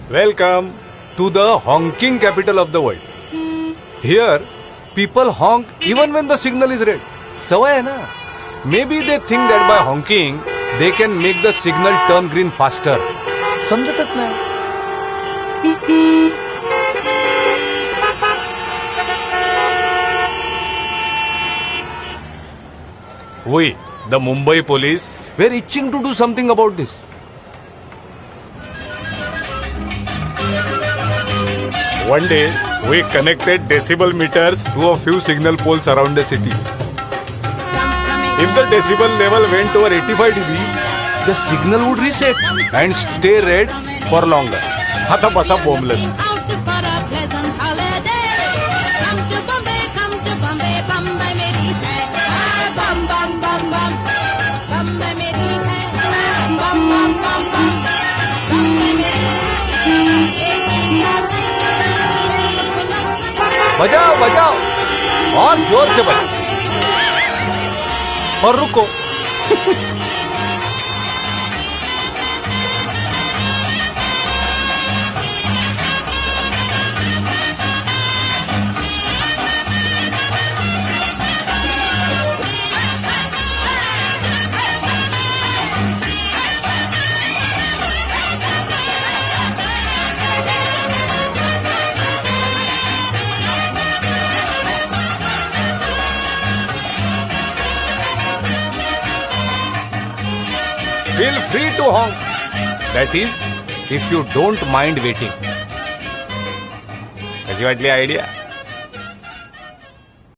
Welcome to the honking capital of the world. Here, people honk even when the signal is red. सवय है ना? Maybe they think that by honking, they can make the signal turn green faster. समजतच नाही. We, the Mumbai police, were itching to do something about this. One day, we connected decibel meters to a few signal poles around the city. If the decibel level went over 85 dB, the signal would reset and stay red for longer. आता बसा बोंबलत. बजाओ बजाओ और जोर से बजाओ और रुको. Feel free to honk. That is, if you don't mind waiting. कशी वाटली आयडिया?